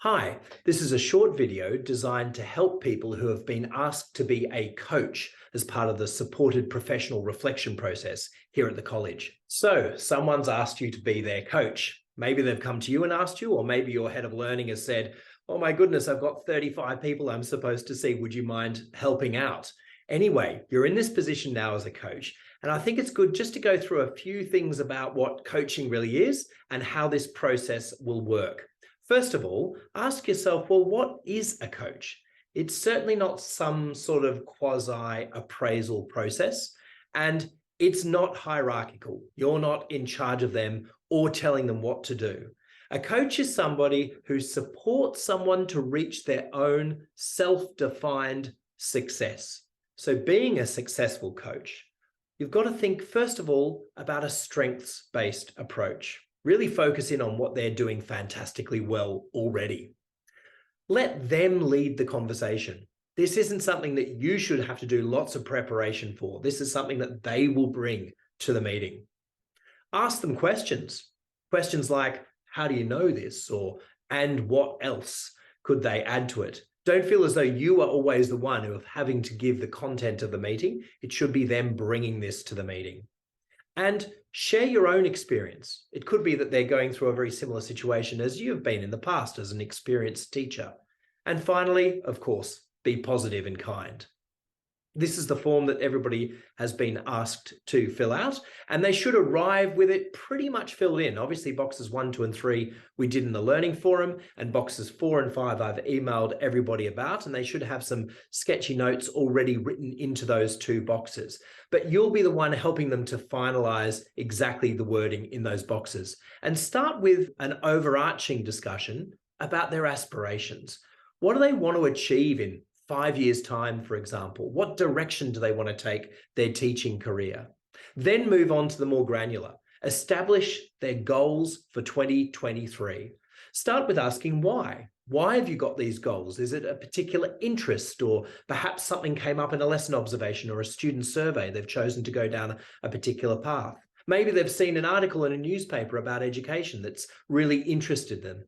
Hi, this is a short video designed to help people who have been asked to be a coach as part of the supported professional reflection process here at the college. So someone's asked you to be their coach. Maybe they've come to you and asked you, or maybe your head of learning has said, oh my goodness, I've got 35 people I'm supposed to see. Would you mind helping out? Anyway, you're in this position now as a coach, and I think it's good just to go through a few things about what coaching really is and how this process will work. First of all, ask yourself, well, what is a coach? It's certainly not some sort of quasi-appraisal process, and it's not hierarchical. You're not in charge of them or telling them what to do. A coach is somebody who supports someone to reach their own self-defined success. So being a successful coach, you've got to think, first of all, about a strengths-based approach. Really focus in on what they're doing fantastically well already. Let them lead the conversation. This isn't something that you should have to do lots of preparation for. This is something that they will bring to the meeting. Ask them questions. Questions like, how do you know this? Or, and what else could they add to it? Don't feel as though you are always the one who is having to give the content of the meeting. It should be them bringing this to the meeting. And share your own experience. It could be that they're going through a very similar situation as you've been in the past as an experienced teacher. And finally, of course, be positive and kind. This is the form that everybody has been asked to fill out, and they should arrive with it pretty much filled in. Obviously, boxes 1, 2, and 3 we did in the learning forum, and boxes 4 and 5 I've emailed everybody about, and they should have some sketchy notes already written into those 2 boxes. But you'll be the one helping them to finalize exactly the wording in those boxes. And start with an overarching discussion about their aspirations. What do they want to achieve in 5 years' time, for example? What direction do they want to take their teaching career? Then move on to the more granular. Establish their goals for 2023. Start with asking why. Why have you got these goals? Is it a particular interest, or perhaps something came up in a lesson observation or a student survey? They've chosen to go down a particular path. Maybe they've seen an article in a newspaper about education that's really interested them.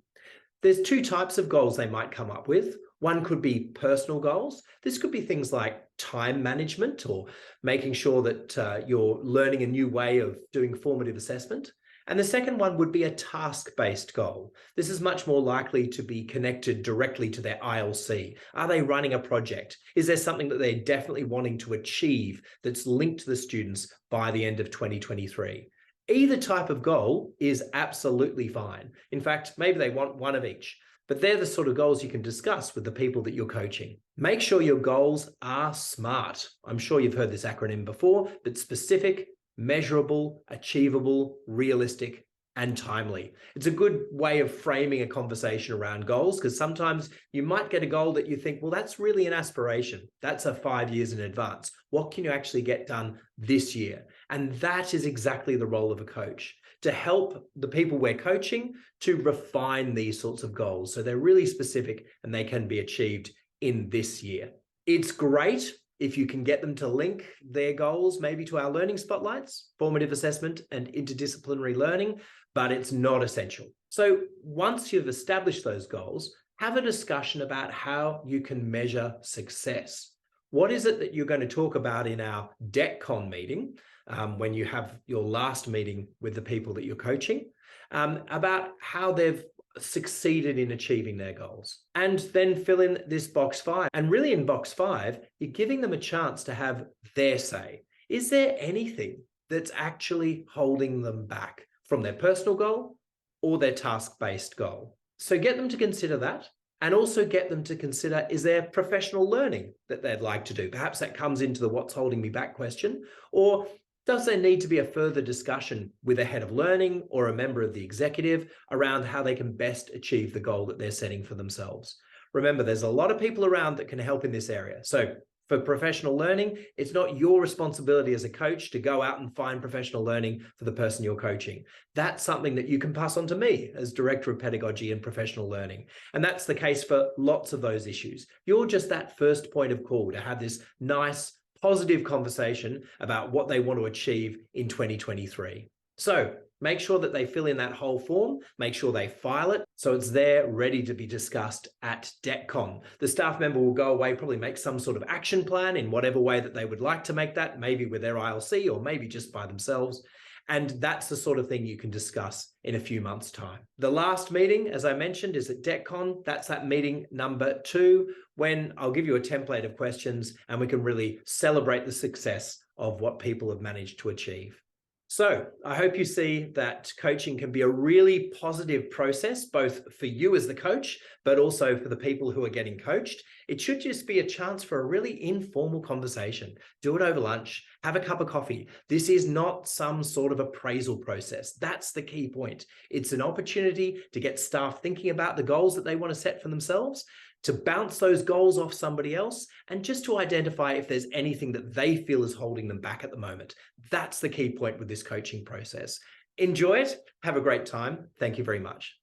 There's 2 types of goals they might come up with. One could be personal goals. This could be things like time management or making sure that you're learning a new way of doing formative assessment. And the second one would be a task-based goal. This is much more likely to be connected directly to their ILC. Are they running a project? Is there something that they're definitely wanting to achieve that's linked to the students by the end of 2023? Either type of goal is absolutely fine. In fact, maybe they want one of each. But they're the sort of goals you can discuss with the people that you're coaching. Make sure your goals are SMART. I'm sure you've heard this acronym before, but specific, measurable, achievable, realistic, and timely. It's a good way of framing a conversation around goals, because sometimes you might get a goal that you think, well, that's really an aspiration. That's a 5 years in advance. What can you actually get done this year? And that is exactly the role of a coach, to help the people we're coaching to refine these sorts of goals. So they're really specific and they can be achieved in this year. It's great if you can get them to link their goals maybe to our learning spotlights, formative assessment and interdisciplinary learning, but it's not essential. So once you've established those goals, have a discussion about how you can measure success. What is it that you're going to talk about in our DECCON meeting, when you have your last meeting with the people that you're coaching, about how they've succeeded in achieving their goals? And then fill in this box 5. And really in box 5, you're giving them a chance to have their say. Is there anything that's actually holding them back from their personal goal or their task-based goal? So get them to consider that. And also get them to consider, is there professional learning that they'd like to do? Perhaps that comes into the what's holding me back question. Or does there need to be a further discussion with a head of learning or a member of the executive around how they can best achieve the goal that they're setting for themselves? Remember, there's a lot of people around that can help in this area. So for professional learning, it's not your responsibility as a coach to go out and find professional learning for the person you're coaching. That's something that you can pass on to me as Director of Pedagogy and Professional Learning. And that's the case for lots of those issues. You're just that first point of call to have this nice, positive conversation about what they want to achieve in 2023. So Make sure that they fill in that whole form, make sure they file it so it's there ready to be discussed at DECCON. The staff member will go away, probably make some sort of action plan in whatever way that they would like to make that, maybe with their ILC or maybe just by themselves. And that's the sort of thing you can discuss in a few months' time. The last meeting, as I mentioned, is at DECCON. That's that meeting number 2, when I'll give you a template of questions and we can really celebrate the success of what people have managed to achieve. So I hope you see that coaching can be a really positive process, both for you as the coach, but also for the people who are getting coached. It should just be a chance for a really informal conversation. Do it over lunch, have a cup of coffee. This is not some sort of appraisal process. That's the key point. It's an opportunity to get staff thinking about the goals that they want to set for themselves, to bounce those goals off somebody else, and just to identify if there's anything that they feel is holding them back at the moment. That's the key point with this coaching process. Enjoy it. Have a great time. Thank you very much.